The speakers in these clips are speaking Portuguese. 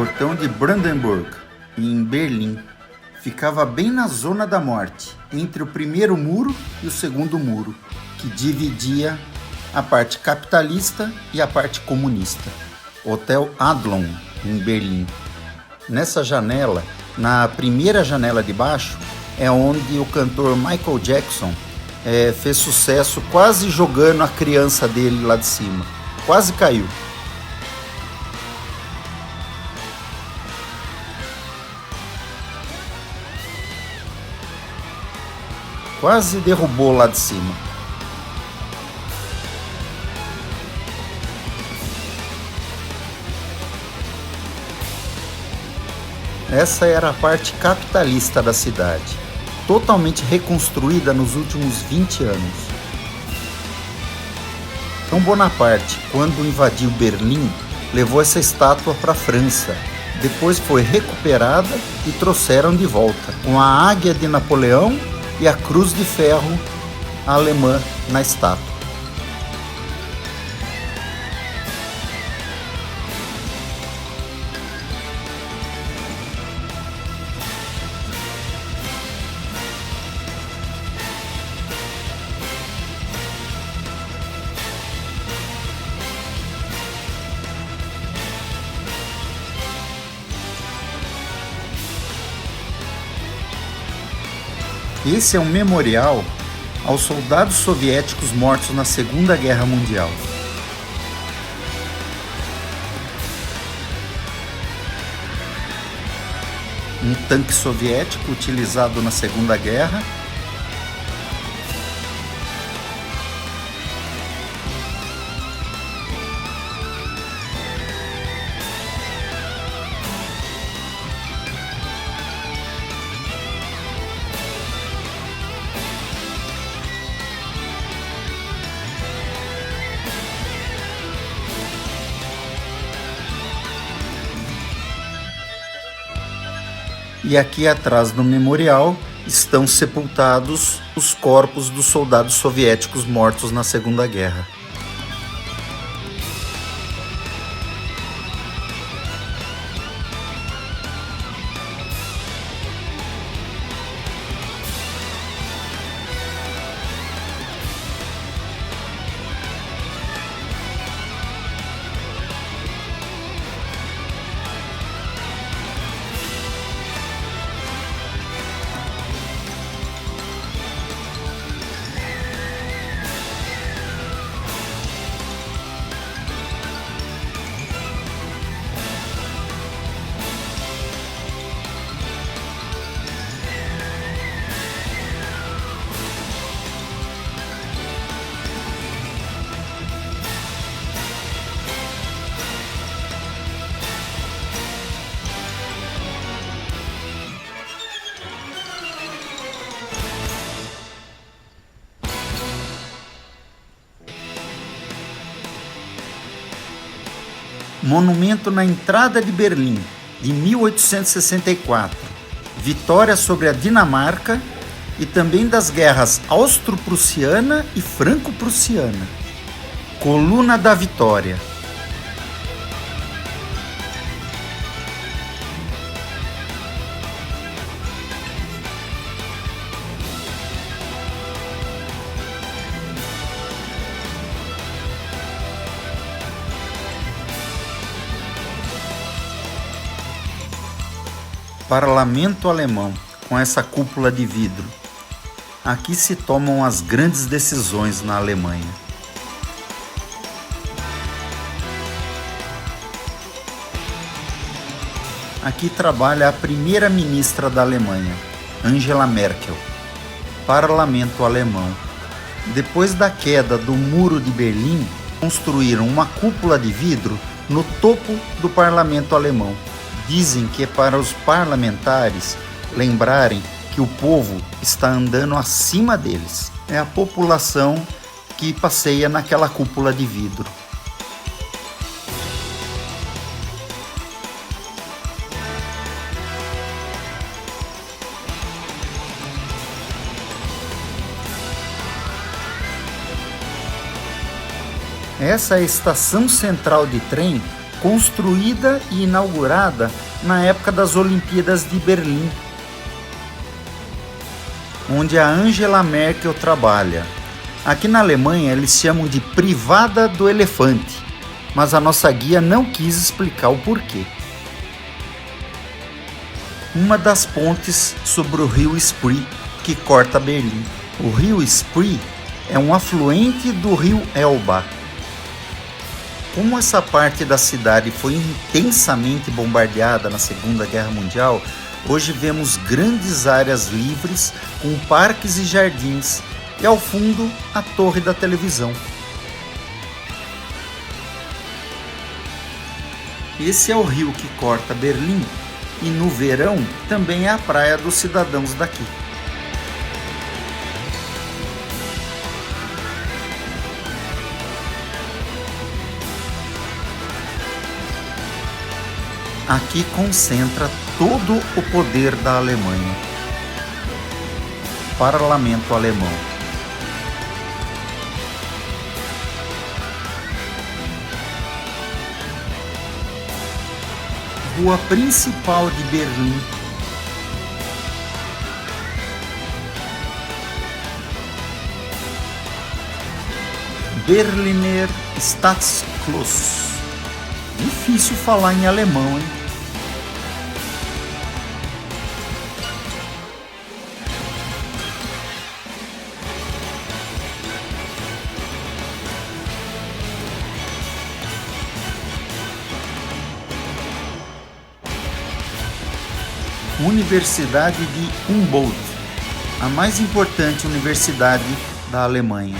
Portão de Brandenburg, em Berlim. Ficava bem na zona da morte, entre o primeiro muro e o segundo muro, que dividia a parte capitalista e a parte comunista. Hotel Adlon, em Berlim. Nessa janela, na primeira janela de baixo, é onde o cantor Michael Jackson fez sucesso, quase jogando a criança dele lá de cima. Quase caiu. Quase derrubou lá de cima. Essa era a parte capitalista da cidade, totalmente reconstruída nos últimos 20 anos. Então Bonaparte, quando invadiu Berlim, levou essa estátua para a França. Depois foi recuperada e trouxeram de volta, com a águia de Napoleão e a cruz de ferro alemã na estátua. Esse é um memorial aos soldados soviéticos mortos na Segunda Guerra Mundial. Um tanque soviético utilizado na Segunda Guerra. E aqui atrás do memorial estão sepultados os corpos dos soldados soviéticos mortos na Segunda Guerra. Monumento na entrada de Berlim, de 1864. Vitória sobre a Dinamarca e também das guerras austro-prussiana e franco-prussiana. Coluna da Vitória. Parlamento alemão, com essa cúpula de vidro. Aqui se tomam as grandes decisões na Alemanha. Aqui trabalha a primeira-ministra da Alemanha, Angela Merkel. Parlamento alemão. Depois da queda do Muro de Berlim, construíram uma cúpula de vidro no topo do parlamento alemão. Dizem que é para os parlamentares lembrarem que o povo está andando acima deles. É a população que passeia naquela cúpula de vidro. Essa é a estação central de trem construída e inaugurada na época das Olimpíadas de Berlim, onde a Angela Merkel trabalha. Aqui na Alemanha eles chamam de privada do elefante, mas a nossa guia não quis explicar o porquê. Uma das pontes sobre o rio Spree, que corta Berlim. O rio Spree é um afluente do rio Elba. Como essa parte da cidade foi intensamente bombardeada na Segunda Guerra Mundial, hoje vemos grandes áreas livres com parques e jardins e ao fundo a torre da televisão. Esse é o rio que corta Berlim e no verão também é a praia dos cidadãos daqui. Aqui concentra todo o poder da Alemanha. Parlamento alemão. Rua principal de Berlim. Berliner Staatsschloss. Difícil falar em alemão, hein? Universidade de Humboldt, a mais importante universidade da Alemanha.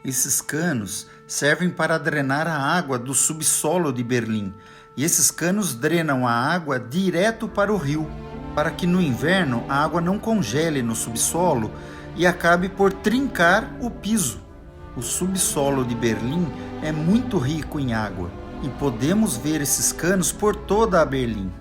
Esses canos servem para drenar a água do subsolo de Berlim, e esses canos drenam a água direto para o rio, para que no inverno a água não congele no subsolo e acabe por trincar o piso. O subsolo de Berlim é muito rico em água e podemos ver esses canos por toda a Berlim.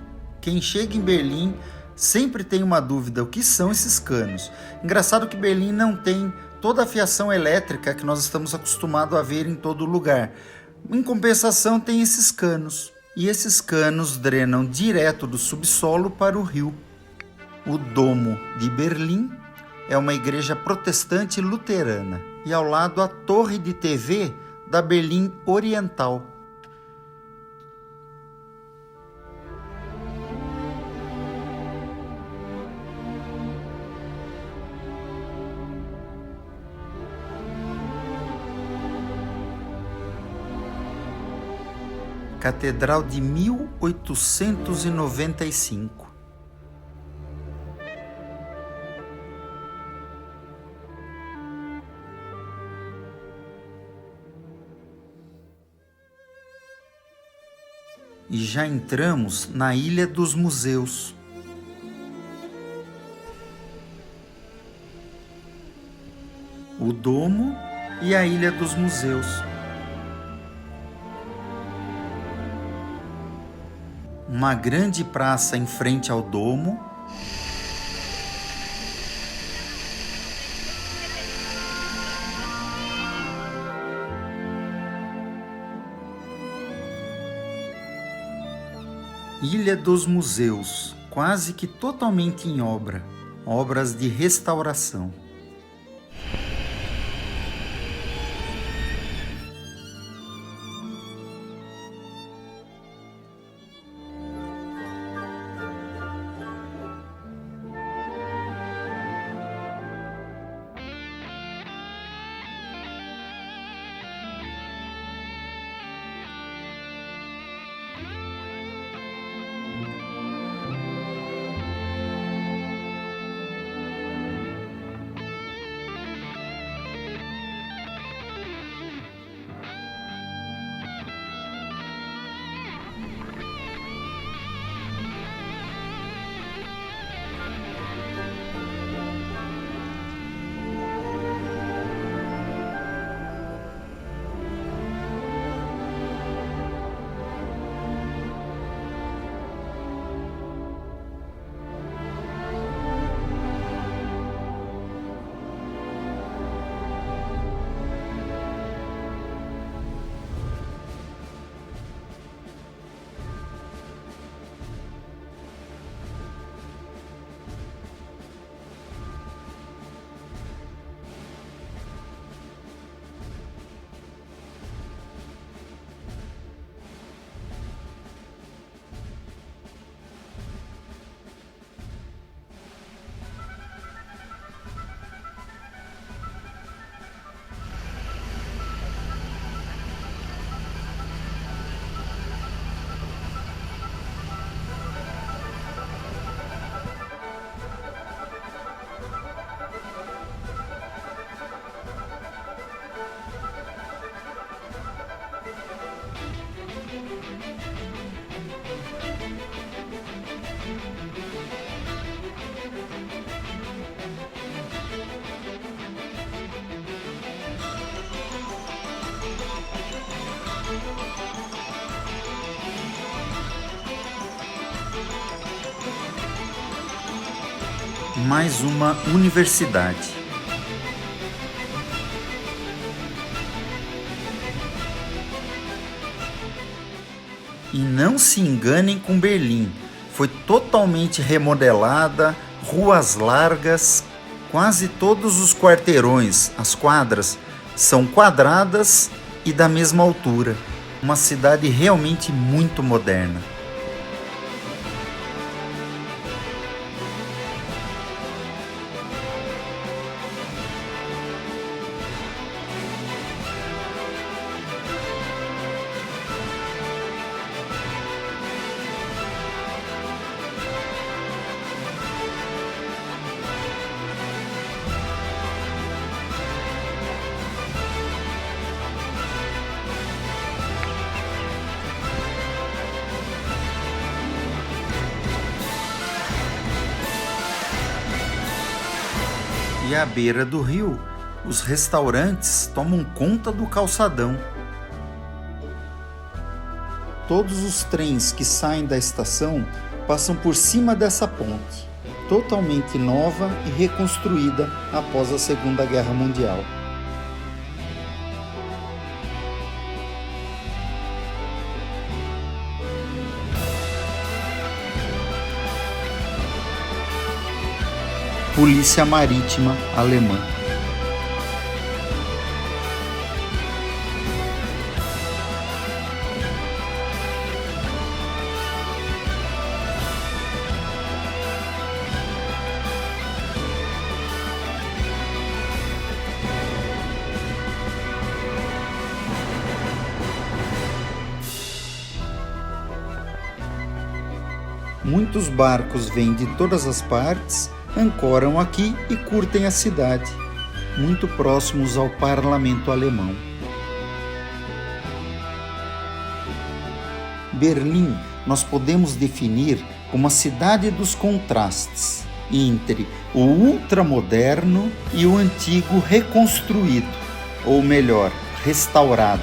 Quem chega em Berlim sempre tem uma dúvida: o que são esses canos? Engraçado que Berlim não tem toda a fiação elétrica que nós estamos acostumados a ver em todo lugar. Em compensação, tem esses canos. E esses canos drenam direto do subsolo para o rio. O Domo de Berlim é uma igreja protestante luterana e ao lado a torre de TV da Berlim Oriental. Catedral de 1895. E já entramos na Ilha dos Museus. O Domo e a Ilha dos Museus. Uma grande praça em frente ao Domo. Ilha dos Museus, quase que totalmente em obras de restauração. mais uma universidade. E não se enganem com Berlim, foi totalmente remodelada, ruas largas, quase todos os quarteirões, as quadras, são quadradas e da mesma altura. Uma cidade realmente muito moderna. E à beira do rio, os restaurantes tomam conta do calçadão. Todos os trens que saem da estação passam por cima dessa ponte, totalmente nova e reconstruída após a Segunda Guerra Mundial. Polícia Marítima Alemã. Muitos barcos vêm de todas as partes, ancoram aqui e curtem a cidade, muito próximos ao parlamento alemão. Berlim nós podemos definir como a cidade dos contrastes, entre o ultramoderno e o antigo reconstruído, ou melhor, restaurado.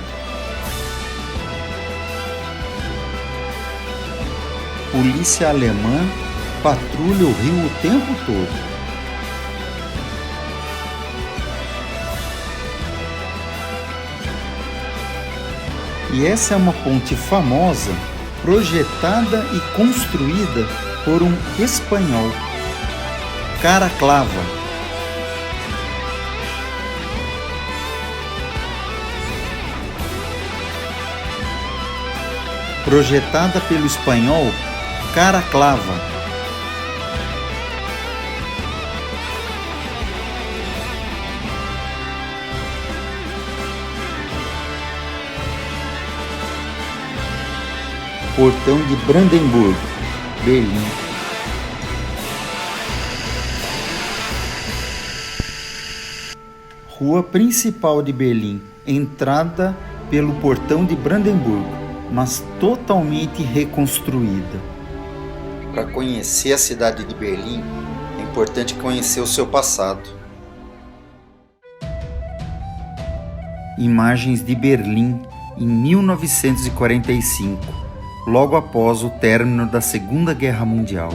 Polícia alemã patrulha o rio o tempo todo. E essa é uma ponte famosa, projetada e construída por um espanhol, Caraklava. Projetada pelo espanhol Caraklava. Portão de Brandenburgo, Berlim. Rua principal de Berlim, entrada pelo Portão de Brandenburgo, mas totalmente reconstruída. Para conhecer a cidade de Berlim, é importante conhecer o seu passado. Imagens de Berlim em 1945. Logo após o término da Segunda Guerra Mundial.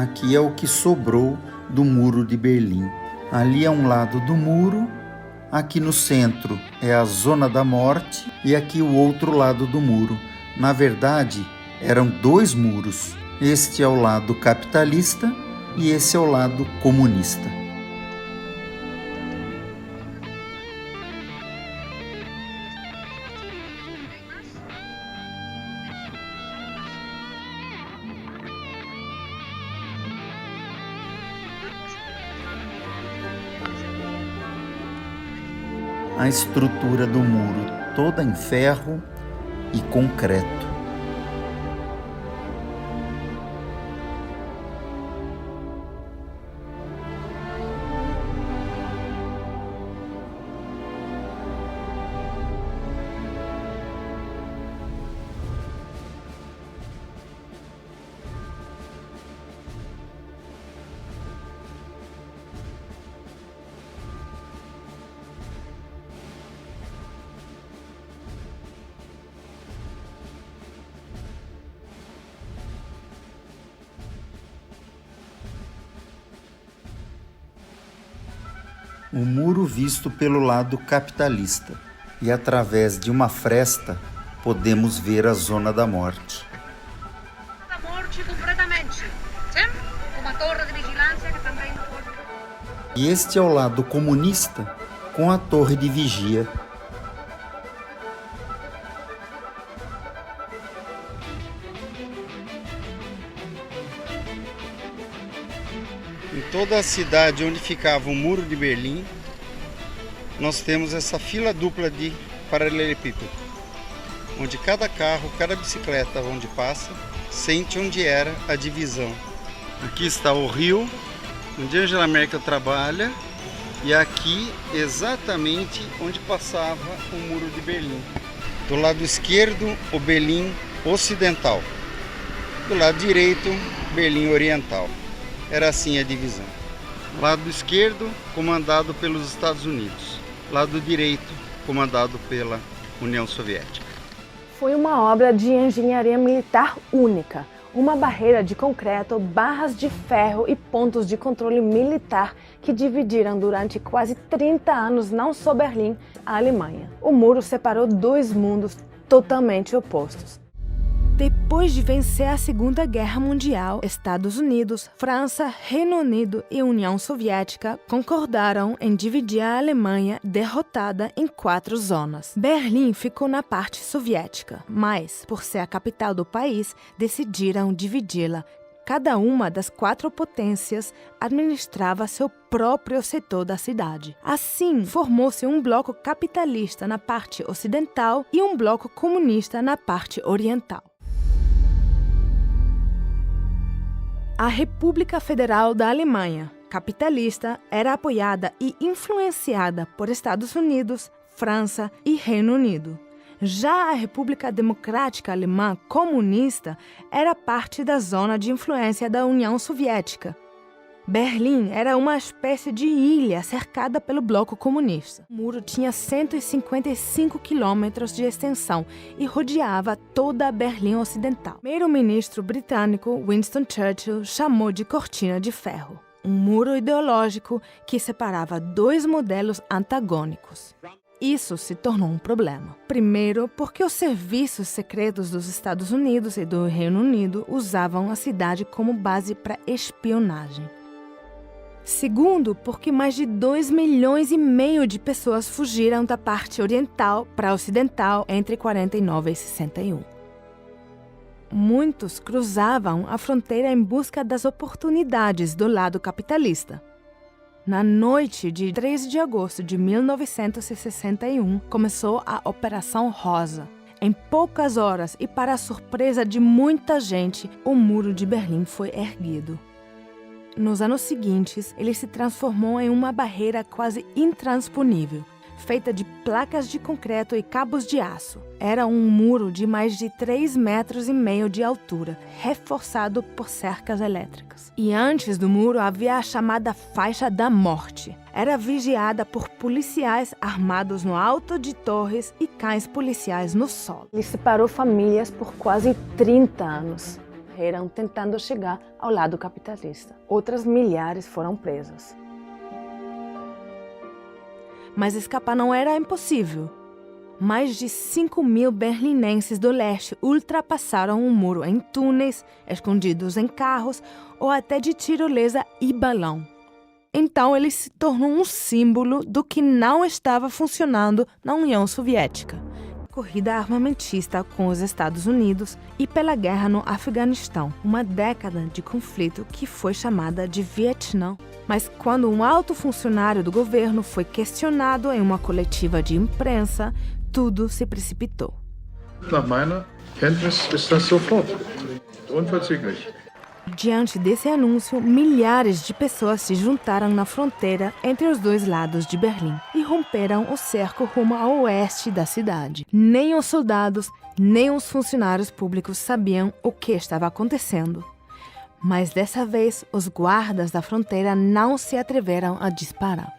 Aqui é o que sobrou do Muro de Berlim. Ali é um lado do muro, aqui no centro é a Zona da Morte e aqui o outro lado do muro. Na verdade, eram dois muros. Este é o lado capitalista e esse é o lado comunista. A estrutura do muro toda em ferro e concreto. O muro visto pelo lado capitalista, e através de uma fresta podemos ver a Zona da Morte. E este é o lado comunista com a torre de vigia. Em toda a cidade onde ficava o Muro de Berlim, nós temos essa fila dupla de paralelepípedo, onde cada carro, cada bicicleta onde passa, sente onde era a divisão. Aqui está o rio, onde Angela Merkel trabalha, e aqui exatamente onde passava o Muro de Berlim. Do lado esquerdo, o Berlim Ocidental. Do lado direito, Berlim Oriental. Era assim a divisão. Lado esquerdo, comandado pelos Estados Unidos. Lado direito, comandado pela União Soviética. Foi uma obra de engenharia militar única. Uma barreira de concreto, barras de ferro e pontos de controle militar que dividiram durante quase 30 anos não só Berlim, a Alemanha. O muro separou dois mundos totalmente opostos. Depois de vencer a Segunda Guerra Mundial, Estados Unidos, França, Reino Unido e União Soviética concordaram em dividir a Alemanha derrotada em 4 zonas. Berlim ficou na parte soviética, mas, por ser a capital do país, decidiram dividi-la. Cada uma das 4 potências administrava seu próprio setor da cidade. Assim, formou-se um bloco capitalista na parte ocidental e um bloco comunista na parte oriental. A República Federal da Alemanha, capitalista, era apoiada e influenciada por Estados Unidos, França e Reino Unido. Já a República Democrática Alemã comunista era parte da zona de influência da União Soviética. Berlim era uma espécie de ilha cercada pelo bloco comunista. O muro tinha 155 quilômetros de extensão e rodeava toda a Berlim Ocidental. O primeiro-ministro britânico Winston Churchill chamou de cortina de ferro, um muro ideológico que separava 2 modelos antagônicos. Isso se tornou um problema. Primeiro, porque os serviços secretos dos Estados Unidos e do Reino Unido usavam a cidade como base para espionagem. Segundo, porque mais de 2,5 milhões de pessoas fugiram da parte oriental para a ocidental entre 49 e 61. Muitos cruzavam a fronteira em busca das oportunidades do lado capitalista. Na noite de 13 de agosto de 1961, começou a Operação Rosa. Em poucas horas e para a surpresa de muita gente, o Muro de Berlim foi erguido. Nos anos seguintes, ele se transformou em uma barreira quase intransponível, feita de placas de concreto e cabos de aço. Era um muro de mais de 3,5 metros de altura, reforçado por cercas elétricas. E antes do muro havia a chamada Faixa da Morte. Era vigiada por policiais armados no alto de torres e cães policiais no solo. Ele separou famílias por quase 30 anos. morreram tentando chegar ao lado capitalista. Outras milhares foram presas. Mas escapar não era impossível. Mais de 5.000 berlinenses do leste ultrapassaram o muro em túneis, escondidos em carros ou até de tirolesa e balão. Então ele se tornou um símbolo do que não estava funcionando na União Soviética. Corrida armamentista com os Estados Unidos e pela guerra no Afeganistão, uma década de conflito que foi chamada de Vietnã. Mas quando um alto funcionário do governo foi questionado em uma coletiva de imprensa, tudo se precipitou. Nach meiner Kenntnis ist das sofort. Unverzüglich. Diante desse anúncio, milhares de pessoas se juntaram na fronteira entre os dois lados de Berlim e romperam o cerco rumo ao oeste da cidade. Nem os soldados, nem os funcionários públicos sabiam o que estava acontecendo. Mas dessa vez, os guardas da fronteira não se atreveram a disparar.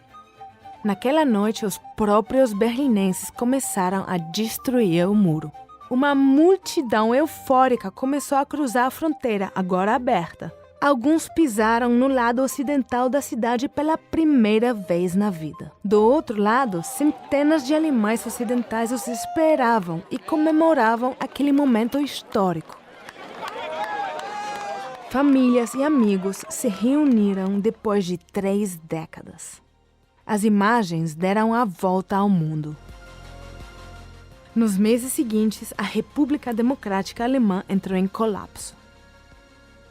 Naquela noite, os próprios berlinenses começaram a destruir o muro. Uma multidão eufórica começou a cruzar a fronteira, agora aberta. Alguns pisaram no lado ocidental da cidade pela primeira vez na vida. Do outro lado, centenas de alemães ocidentais os esperavam e comemoravam aquele momento histórico. Famílias e amigos se reuniram depois de 3 décadas. As imagens deram a volta ao mundo. Nos meses seguintes, a República Democrática Alemã entrou em colapso.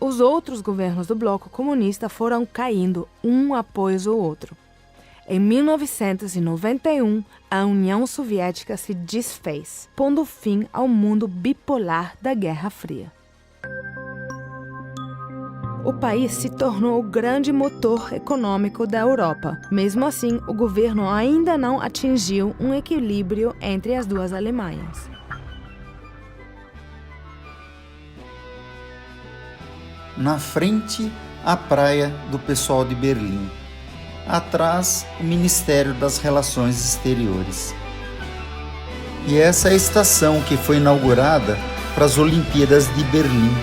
Os outros governos do bloco comunista foram caindo um após o outro. Em 1991, a União Soviética se desfez, pondo fim ao mundo bipolar da Guerra Fria. O país se tornou o grande motor econômico da Europa. Mesmo assim, o governo ainda não atingiu um equilíbrio entre as duas Alemanhas. Na frente, a praia do pessoal de Berlim. Atrás, o Ministério das Relações Exteriores. E essa é a estação que foi inaugurada para as Olimpíadas de Berlim.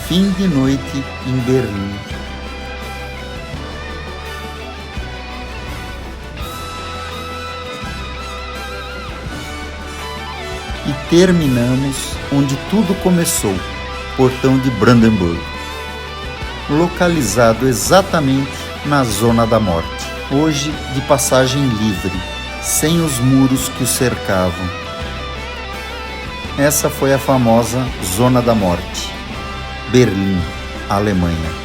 Fim de noite em Berlim. E terminamos onde tudo começou, Portão de Brandenburg, localizado exatamente na Zona da Morte, hoje de passagem livre, sem os muros que o cercavam. Essa foi a famosa Zona da Morte. Berlim, Alemanha.